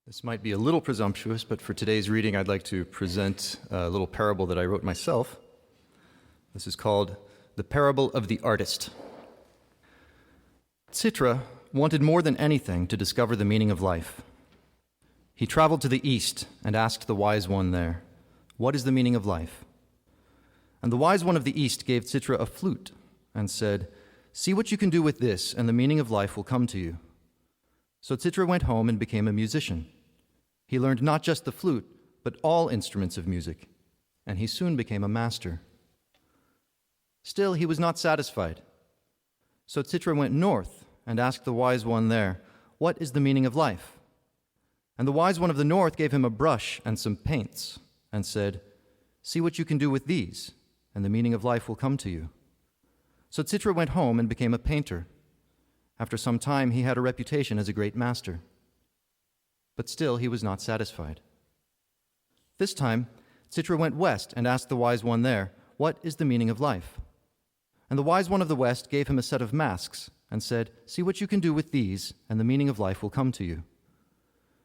This might be a little presumptuous, but for today's reading, I'd like to present a little parable that I wrote myself. This is called The Parable of the Artist. Citra wanted more than anything to discover the meaning of life. He traveled to the east and asked the wise one there, "What is the meaning of life?" And the wise one of the east gave Citra a flute and said, "See what you can do with this, and the meaning of life will come to you." So Citra went home and became a musician. He learned not just the flute, but all instruments of music, and he soon became a master. Still, he was not satisfied. So Citra went north and asked the wise one there, "What is the meaning of life?" And the wise one of the north gave him a brush and some paints and said, "See what you can do with these, and the meaning of life will come to you." So Citra went home and became a painter. After some time, he had a reputation as a great master. But still, he was not satisfied. This time, Citra went west and asked the wise one there, "What is the meaning of life?" And the wise one of the west gave him a set of masks and said, "See what you can do with these, and the meaning of life will come to you."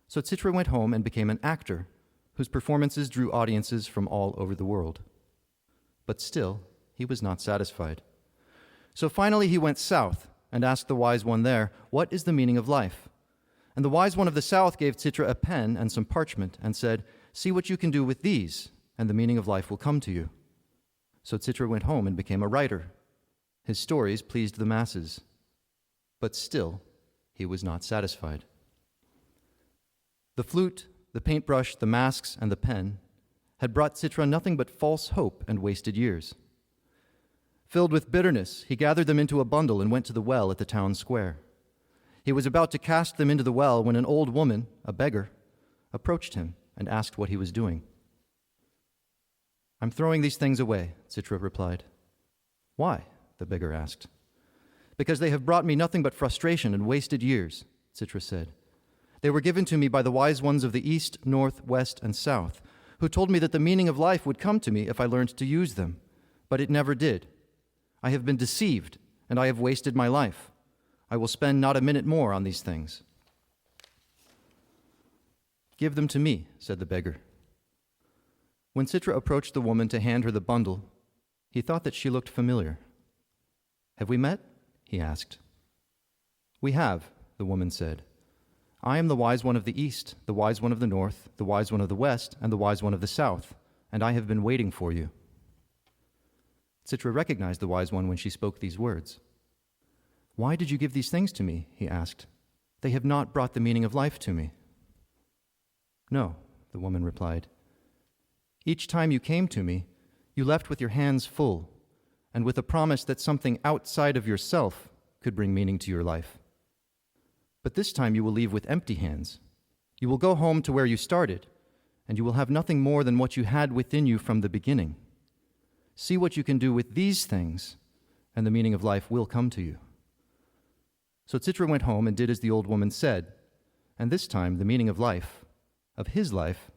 So Citra went home and became an actor, whose performances drew audiences from all over the world. But still, he was not satisfied. So finally he went south and asked the wise one there, "What is the meaning of life?" And the wise one of the south gave Citra a pen and some parchment and said, "See what you can do with these, and the meaning of life will come to you." So Citra went home and became a writer. His stories pleased the masses. But still, he was not satisfied. The flute, the paintbrush, the masks, and the pen had brought Citra nothing but false hope and wasted years. Filled with bitterness, he gathered them into a bundle and went to the well at the town square. He was about to cast them into the well when an old woman, a beggar, approached him and asked what he was doing. "I'm throwing these things away," Citra replied. "Why?" the beggar asked. "Because they have brought me nothing but frustration and wasted years," Citra said. "They were given to me by the wise ones of the east, north, west, and south, who told me that the meaning of life would come to me if I learned to use them, but it never did. I have been deceived, and I have wasted my life. I will spend not a minute more on these things." "Give them to me," said the beggar. When Citra approached the woman to hand her the bundle, he thought that she looked familiar. "Have we met?" he asked. "We have," the woman said. "I am the wise one of the east, the wise one of the north, the wise one of the west, and the wise one of the south, and I have been waiting for you." Citra recognized the wise one when she spoke these words. "Why did you give these things to me?" he asked. "They have not brought the meaning of life to me." "No," the woman replied. "Each time you came to me, you left with your hands full, and with a promise that something outside of yourself could bring meaning to your life. But this time you will leave with empty hands. You will go home to where you started, and you will have nothing more than what you had within you from the beginning. See what you can do with these things, and the meaning of life will come to you." So Citra went home and did as the old woman said, and this time the meaning of life, of his life,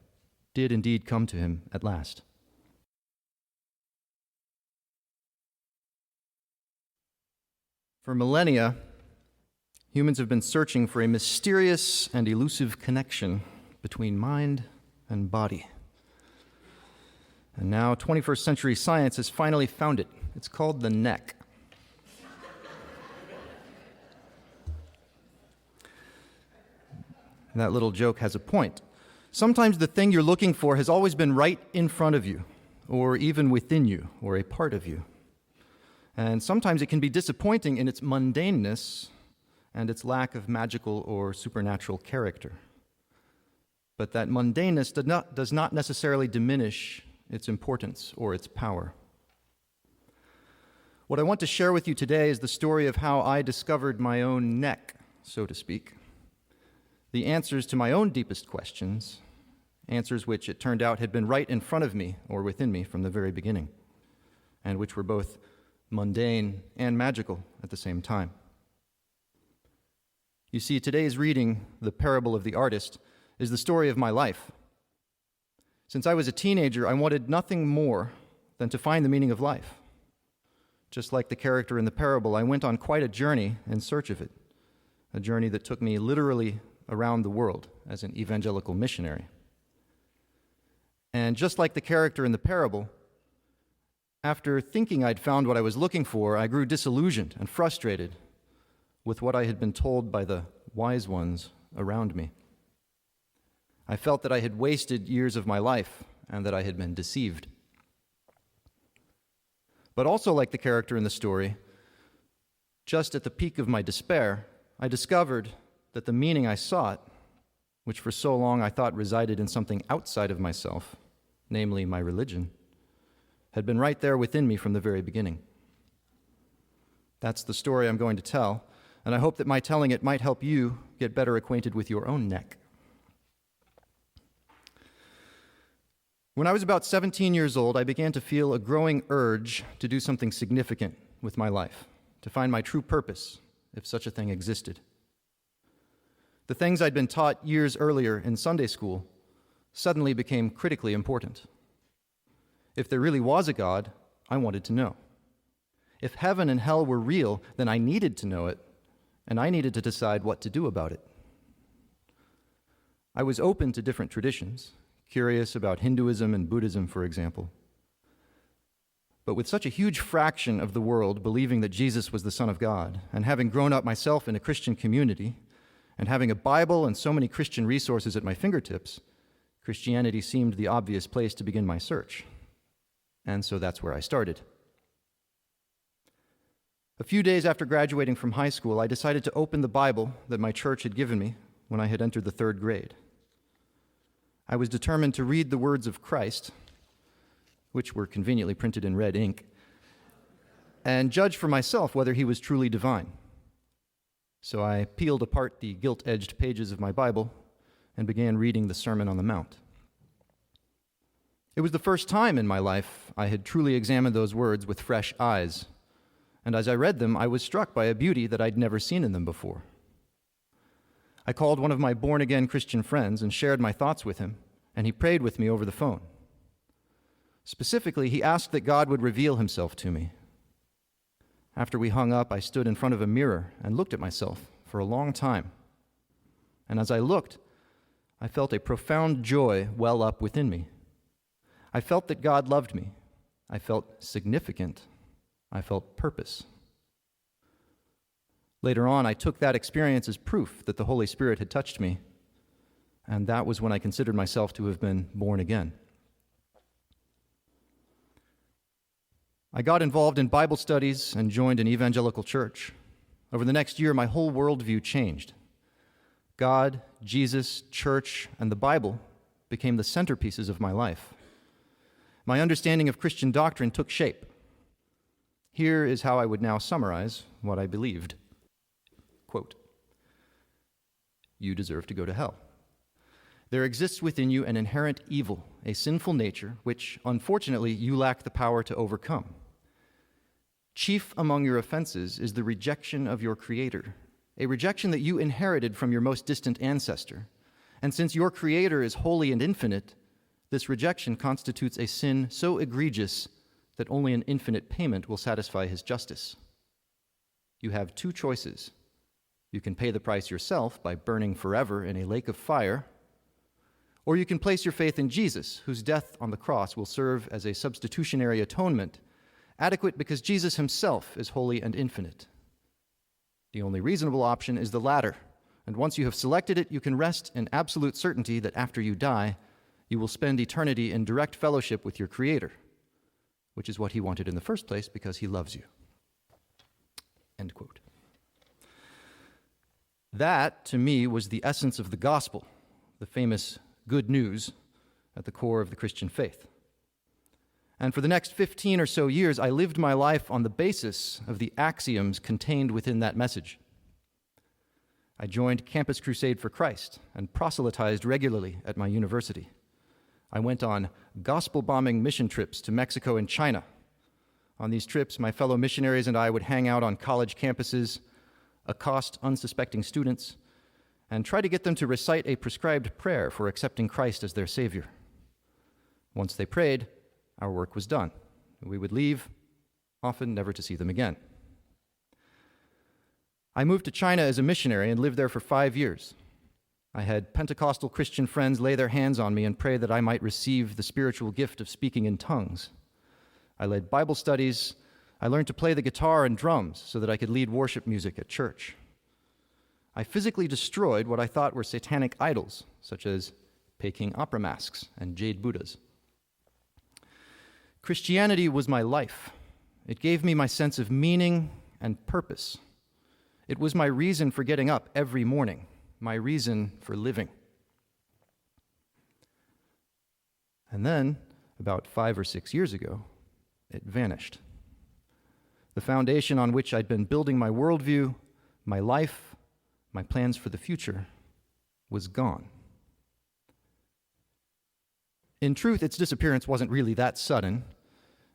did indeed come to him at last. For millennia, humans have been searching for a mysterious and elusive connection between mind and body. And now 21st century science has finally found it. It's called the neck. That little joke has a point. Sometimes the thing you're looking for has always been right in front of you, or even within you, or a part of you. And sometimes it can be disappointing in its mundaneness and its lack of magical or supernatural character. But that mundaneness does not necessarily diminish its importance or its power. What I want to share with you today is the story of how I discovered my own neck, so to speak. The answers to my own deepest questions, answers which it turned out had been right in front of me or within me from the very beginning, and which were both mundane and magical at the same time. You see, today's reading, The Parable of the Artist, is the story of my life. Since I was a teenager, I wanted nothing more than to find the meaning of life. Just like the character in the parable, I went on quite a journey in search of it, a journey that took me literally around the world as an evangelical missionary. And just like the character in the parable, after thinking I'd found what I was looking for, I grew disillusioned and frustrated with what I had been told by the wise ones around me. I felt that I had wasted years of my life and that I had been deceived. But also like the character in the story, just at the peak of my despair, I discovered that the meaning I sought, which for so long I thought resided in something outside of myself, namely my religion, had been right there within me from the very beginning. That's the story I'm going to tell, and I hope that my telling it might help you get better acquainted with your own neck. When I was about 17 years old, I began to feel a growing urge to do something significant with my life, to find my true purpose, if such a thing existed. The things I'd been taught years earlier in Sunday school suddenly became critically important. If there really was a God, I wanted to know. If heaven and hell were real, then I needed to know it, and I needed to decide what to do about it. I was open to different traditions, curious about Hinduism and Buddhism, for example. But with such a huge fraction of the world believing that Jesus was the Son of God, and having grown up myself in a Christian community, and having a Bible and so many Christian resources at my fingertips, Christianity seemed the obvious place to begin my search. And so that's where I started. A few days after graduating from high school, I decided to open the Bible that my church had given me when I had entered the 3rd grade. I was determined to read the words of Christ, which were conveniently printed in red ink, and judge for myself whether he was truly divine. So I peeled apart the gilt-edged pages of my Bible and began reading the Sermon on the Mount. It was the first time in my life I had truly examined those words with fresh eyes, and as I read them, I was struck by a beauty that I'd never seen in them before. I called one of my born-again Christian friends and shared my thoughts with him, and he prayed with me over the phone. Specifically, he asked that God would reveal himself to me. After we hung up, I stood in front of a mirror and looked at myself for a long time. And as I looked, I felt a profound joy well up within me. I felt that God loved me. I felt significant. I felt purpose. Later on, I took that experience as proof that the Holy Spirit had touched me, and that was when I considered myself to have been born again. I got involved in Bible studies and joined an evangelical church. Over the next year, my whole worldview changed. God, Jesus, church, and the Bible became the centerpieces of my life. My understanding of Christian doctrine took shape. Here is how I would now summarize what I believed. Quote, "You deserve to go to hell. There exists within you an inherent evil, a sinful nature, which, unfortunately, you lack the power to overcome. Chief among your offenses is the rejection of your Creator, a rejection that you inherited from your most distant ancestor. And since your Creator is holy and infinite, this rejection constitutes a sin so egregious that only an infinite payment will satisfy his justice. You have 2 choices. You can pay the price yourself by burning forever in a lake of fire, or you can place your faith in Jesus, whose death on the cross will serve as a substitutionary atonement, adequate because Jesus himself is holy and infinite. The only reasonable option is the latter, and once you have selected it, you can rest in absolute certainty that after you die, you will spend eternity in direct fellowship with your Creator, which is what he wanted in the first place because he loves you." End quote. That, to me, was the essence of the gospel, the famous good news at the core of the Christian faith. And for the next 15 or so years, I lived my life on the basis of the axioms contained within that message. I joined Campus Crusade for Christ and proselytized regularly at my university. I went on gospel-bombing mission trips to Mexico and China. On these trips, my fellow missionaries and I would hang out on college campuses, accost unsuspecting students, and try to get them to recite a prescribed prayer for accepting Christ as their Savior. Once they prayed, our work was done. We would leave, often never to see them again. I moved to China as a missionary and lived there for 5 years. I had Pentecostal Christian friends lay their hands on me and pray that I might receive the spiritual gift of speaking in tongues. I led Bible studies. I learned to play the guitar and drums so that I could lead worship music at church. I physically destroyed what I thought were satanic idols, such as Peking opera masks and jade Buddhas. Christianity was my life. It gave me my sense of meaning and purpose. It was my reason for getting up every morning, my reason for living. And then, about 5 or 6 years ago, it vanished. The foundation on which I'd been building my worldview, my life, my plans for the future, was gone. In truth, its disappearance wasn't really that sudden.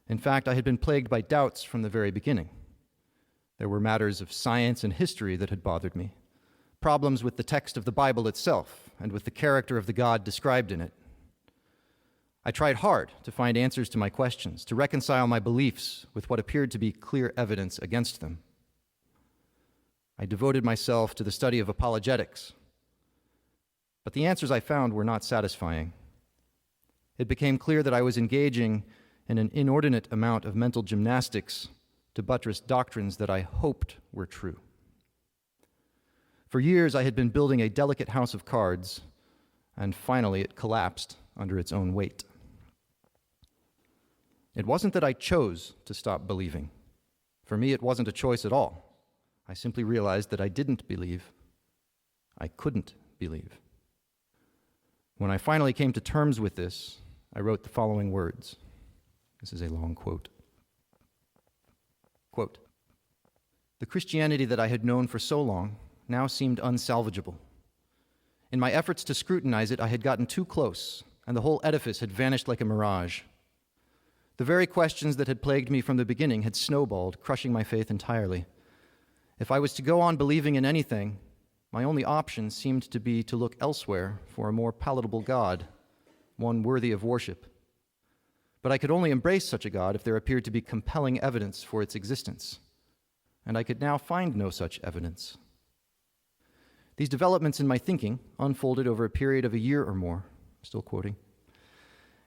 In fact, I had been plagued by doubts from the very beginning. There were matters of science and history that had bothered me, problems with the text of the Bible itself and with the character of the God described in it. I tried hard to find answers to my questions, to reconcile my beliefs with what appeared to be clear evidence against them. I devoted myself to the study of apologetics, but the answers I found were not satisfying. It became clear that I was engaging in an inordinate amount of mental gymnastics to buttress doctrines that I hoped were true. For years, I had been building a delicate house of cards, and finally it collapsed under its own weight. It wasn't that I chose to stop believing. For me, it wasn't a choice at all. I simply realized that I didn't believe. I couldn't believe. When I finally came to terms with this, I wrote the following words. This is a long quote. Quote, "The Christianity that I had known for so long now seemed unsalvageable. In my efforts to scrutinize it, I had gotten too close, and the whole edifice had vanished like a mirage. The very questions that had plagued me from the beginning had snowballed, crushing my faith entirely. If I was to go on believing in anything, my only option seemed to be to look elsewhere for a more palatable God, one worthy of worship. But I could only embrace such a God if there appeared to be compelling evidence for its existence, and I could now find no such evidence. These developments in my thinking unfolded over a period of a year or more," still quoting,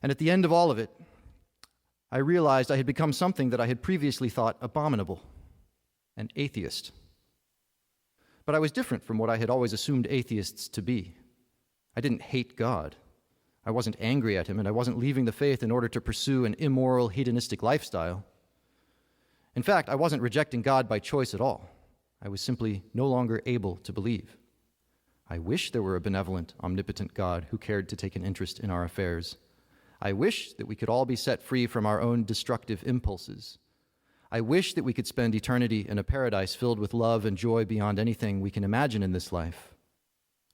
"and at the end of all of it, I realized I had become something that I had previously thought abominable, an atheist. But I was different from what I had always assumed atheists to be. I didn't hate God. I wasn't angry at him, and I wasn't leaving the faith in order to pursue an immoral, hedonistic lifestyle. In fact, I wasn't rejecting God by choice at all. I was simply no longer able to believe. I wish there were a benevolent, omnipotent God who cared to take an interest in our affairs. I wish that we could all be set free from our own destructive impulses. I wish that we could spend eternity in a paradise filled with love and joy beyond anything we can imagine in this life.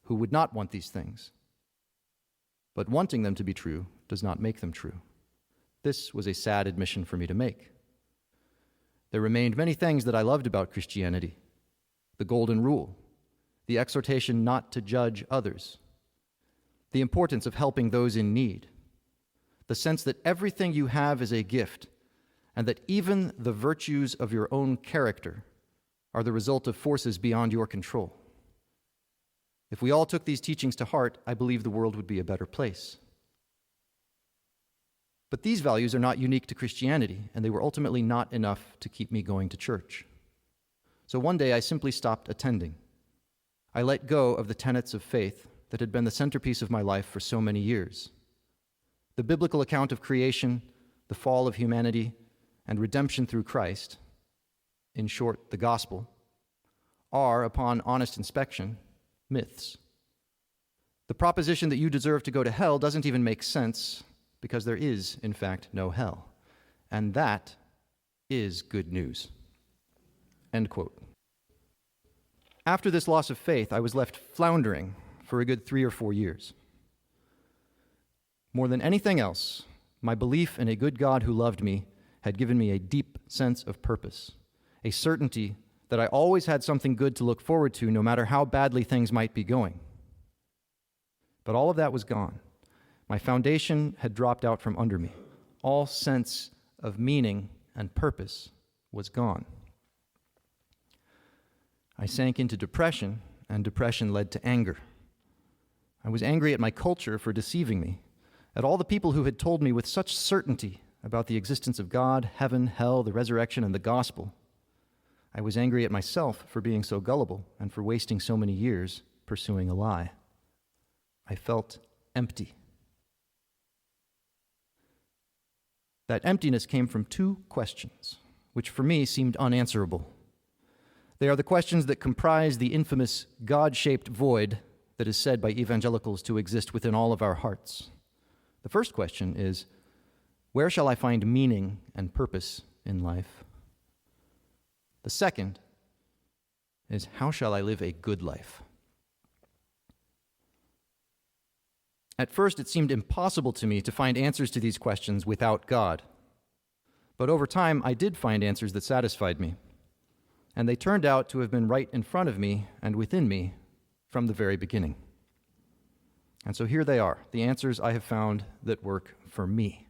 Who would not want these things? But wanting them to be true does not make them true. This was a sad admission for me to make. There remained many things that I loved about Christianity: the golden rule, the exhortation not to judge others, the importance of helping those in need, the sense that everything you have is a gift, and that even the virtues of your own character are the result of forces beyond your control. If we all took these teachings to heart, I believe the world would be a better place. But these values are not unique to Christianity, and they were ultimately not enough to keep me going to church. So one day I simply stopped attending. I let go of the tenets of faith that had been the centerpiece of my life for so many years. The biblical account of creation, the fall of humanity, and redemption through Christ, in short, the gospel, are, upon honest inspection, myths. The proposition that you deserve to go to hell doesn't even make sense because there is, in fact, no hell. And that is good news." End quote. After this loss of faith, I was left floundering for a good 3 or 4 years. More than anything else, my belief in a good God who loved me had given me a deep sense of purpose, a certainty that I always had something good to look forward to no matter how badly things might be going. But all of that was gone. My foundation had dropped out from under me. All sense of meaning and purpose was gone. I sank into depression, and depression led to anger. I was angry at my culture for deceiving me, at all the people who had told me with such certainty about the existence of God, heaven, hell, the resurrection, and the gospel. I was angry at myself for being so gullible and for wasting so many years pursuing a lie. I felt empty. That emptiness came from two questions, which for me seemed unanswerable. They are the questions that comprise the infamous God-shaped void that is said by evangelicals to exist within all of our hearts. The first question is, where shall I find meaning and purpose in life? The second is, how shall I live a good life? At first, it seemed impossible to me to find answers to these questions without God. But over time, I did find answers that satisfied me. And they turned out to have been right in front of me and within me from the very beginning. And so here they are, the answers I have found that work for me.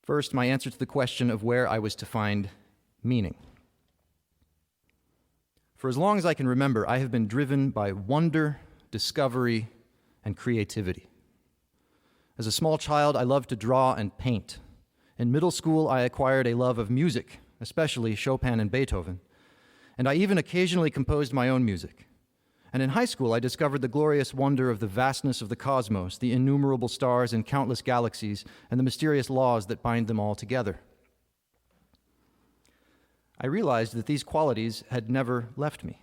First, my answer to the question of where I was to find meaning. For as long as I can remember, I have been driven by wonder, discovery, and creativity. As a small child, I loved to draw and paint. In middle school, I acquired a love of music, especially Chopin and Beethoven, and I even occasionally composed my own music. And in high school, I discovered the glorious wonder of the vastness of the cosmos, the innumerable stars and countless galaxies, and the mysterious laws that bind them all together. I realized that these qualities had never left me: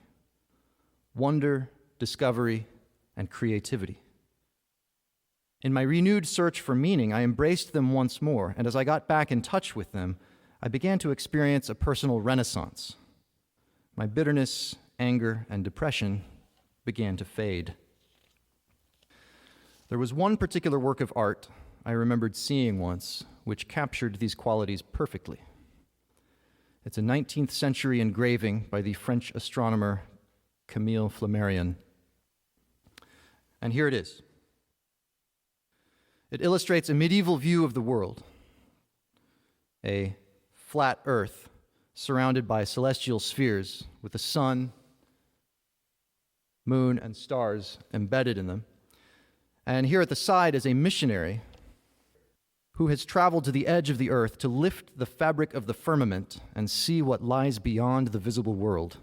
wonder, discovery, and creativity. In my renewed search for meaning, I embraced them once more, and as I got back in touch with them, I began to experience a personal renaissance. My bitterness, anger, and depression began to fade. There was one particular work of art I remembered seeing once, which captured these qualities perfectly. It's a 19th century engraving by the French astronomer Camille Flammarion. And here it is. It illustrates a medieval view of the world, a flat earth surrounded by celestial spheres with the sun, moon, and stars embedded in them. And here at the side is a missionary who has traveled to the edge of the earth to lift the fabric of the firmament and see what lies beyond the visible world.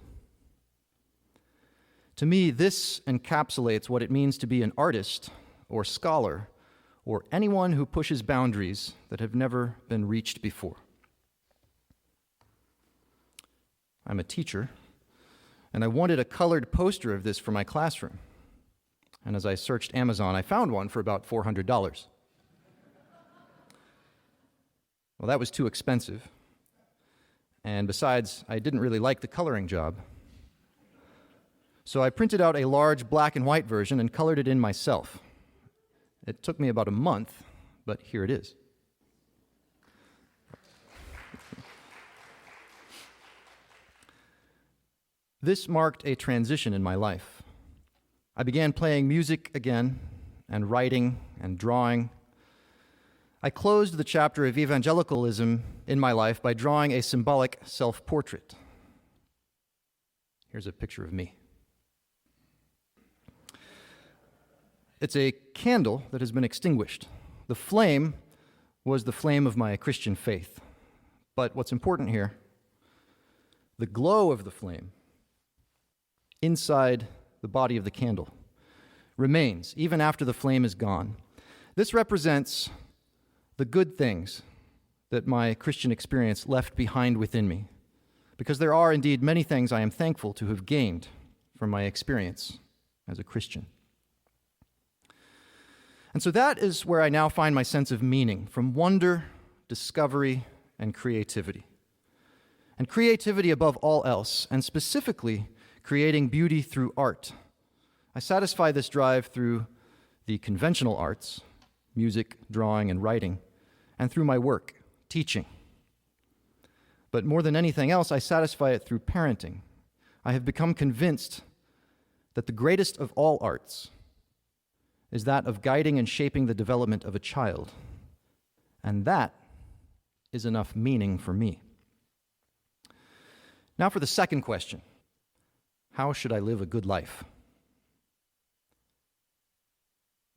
To me, this encapsulates what it means to be an artist or scholar or anyone who pushes boundaries that have never been reached before. I'm a teacher, and I wanted a colored poster of this for my classroom. And as I searched Amazon, I found one for about $400. Well, that was too expensive. And besides, I didn't really like the coloring job. So I printed out a large black and white version and colored it in myself. It took me about a month, but here it is. This marked a transition in my life. I began playing music again, and writing and drawing. I closed the chapter of evangelicalism in my life by drawing a symbolic self-portrait. Here's a picture of me. It's a candle that has been extinguished. The flame was the flame of my Christian faith. But what's important here, the glow of the flame inside the body of the candle remains even after the flame is gone. This represents the good things that my Christian experience left behind within me, because there are indeed many things I am thankful to have gained from my experience as a Christian. And so that is where I now find my sense of meaning, from wonder, discovery, and creativity. And creativity above all else, and specifically creating beauty through art. I satisfy this drive through the conventional arts, music, drawing, and writing, and through my work, teaching. But more than anything else, I satisfy it through parenting. I have become convinced that the greatest of all arts is that of guiding and shaping the development of a child. And that is enough meaning for me. Now for the second question. How should I live a good life?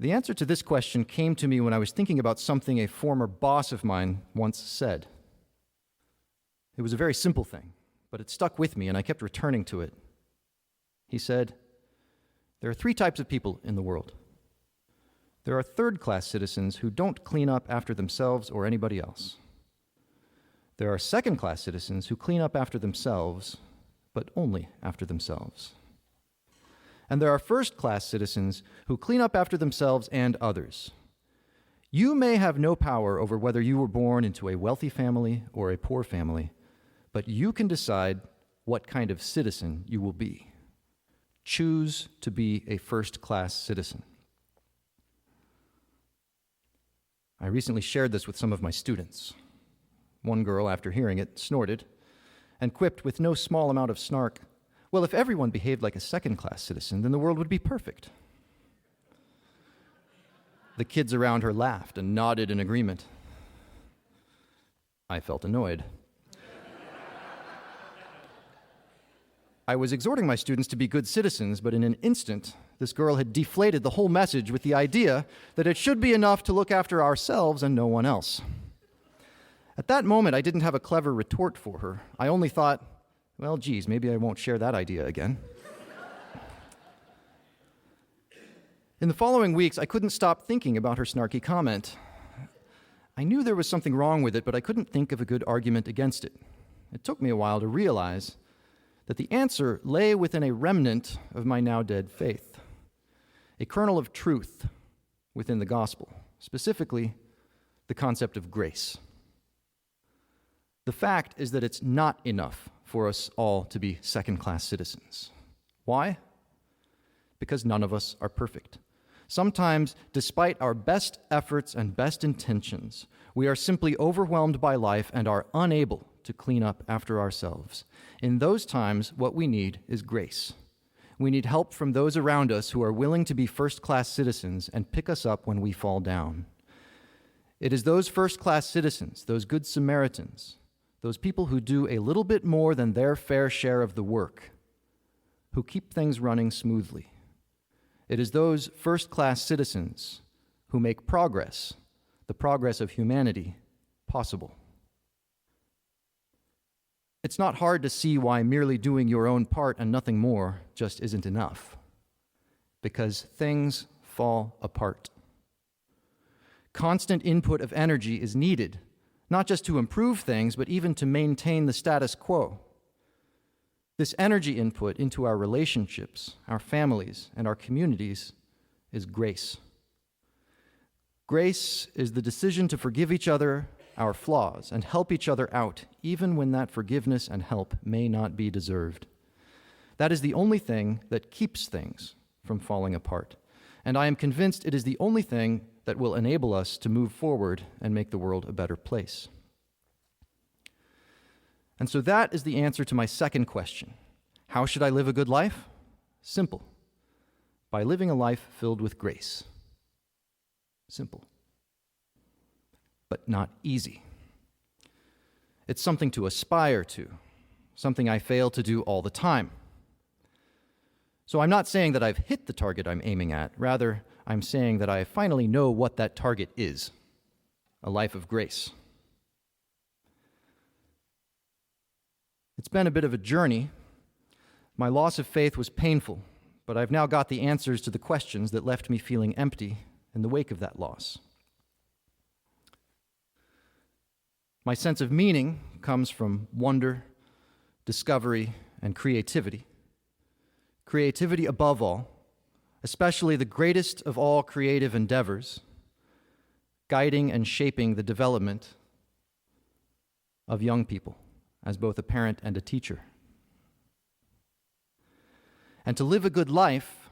The answer to this question came to me when I was thinking about something a former boss of mine once said. It was a very simple thing, but it stuck with me and I kept returning to it. He said, "There are 3 types of people in the world. There are third-class citizens who don't clean up after themselves or anybody else. There are second-class citizens who clean up after themselves, but only after themselves. And there are first-class citizens who clean up after themselves and others. You may have no power over whether you were born into a wealthy family or a poor family, but you can decide what kind of citizen you will be. Choose to be a first-class citizen." I recently shared this with some of my students. One girl, after hearing it, snorted and quipped with no small amount of snark, "Well, if everyone behaved like a second-class citizen, then the world would be perfect." The kids around her laughed and nodded in agreement. I felt annoyed. I was exhorting my students to be good citizens, but in an instant, this girl had deflated the whole message with the idea that it should be enough to look after ourselves and no one else. At that moment, I didn't have a clever retort for her. I only thought, well, geez, maybe I won't share that idea again. In the following weeks, I couldn't stop thinking about her snarky comment. I knew there was something wrong with it, but I couldn't think of a good argument against it. It took me a while to realize that the answer lay within a remnant of my now dead faith, a kernel of truth within the gospel, specifically the concept of grace. The fact is that it's not enough for us all to be second-class citizens. Why? Because none of us are perfect. Sometimes, despite our best efforts and best intentions, we are simply overwhelmed by life and are unable to clean up after ourselves. In those times, what we need is grace. We need help from those around us who are willing to be first-class citizens and pick us up when we fall down. It is those first-class citizens, those good Samaritans, those people who do a little bit more than their fair share of the work, who keep things running smoothly. It is those first-class citizens who make progress, the progress of humanity, possible. It's not hard to see why merely doing your own part and nothing more just isn't enough, because things fall apart. Constant input of energy is needed, not just to improve things, but even to maintain the status quo. This energy input into our relationships, our families, and our communities is grace. Grace is the decision to forgive each other our flaws and help each other out, even when that forgiveness and help may not be deserved. That is the only thing that keeps things from falling apart, and I am convinced it is the only thing that will enable us to move forward and make the world a better place. And so that is the answer to my second question. How should I live a good life? Simple. By living a life filled with grace. Simple. But not easy. It's something to aspire to, something I fail to do all the time. So I'm not saying that I've hit the target I'm aiming at. Rather, I'm saying that I finally know what that target is, a life of grace. It's been a bit of a journey. My loss of faith was painful, but I've now got the answers to the questions that left me feeling empty in the wake of that loss. My sense of meaning comes from wonder, discovery, and creativity. Creativity above all, especially the greatest of all creative endeavors, guiding and shaping the development of young people as both a parent and a teacher. And to live a good life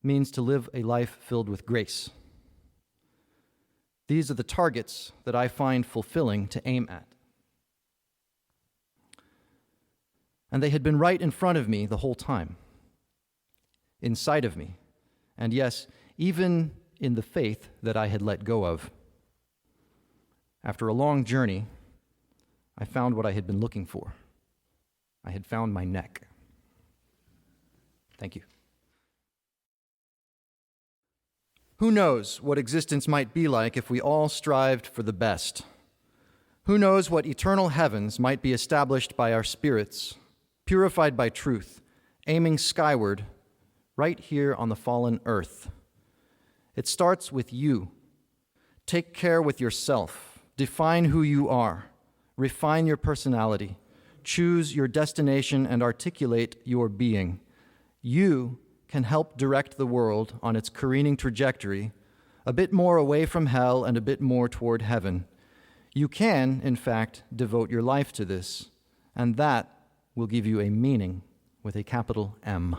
means to live a life filled with grace. These are the targets that I find fulfilling to aim at. And they had been right in front of me the whole time, inside of me, and yes, even in the faith that I had let go of. After a long journey, I found what I had been looking for. I had found my neck. Thank you. Who knows what existence might be like if we all strived for the best? Who knows what eternal heavens might be established by our spirits, purified by truth, aiming skyward, right here on the fallen earth? It starts with you. Take care with yourself. Define who you are. Refine your personality. Choose your destination and articulate your being. You can help direct the world on its careening trajectory, a bit more away from hell and a bit more toward heaven. You can, in fact, devote your life to this, and that will give you a meaning with a capital M.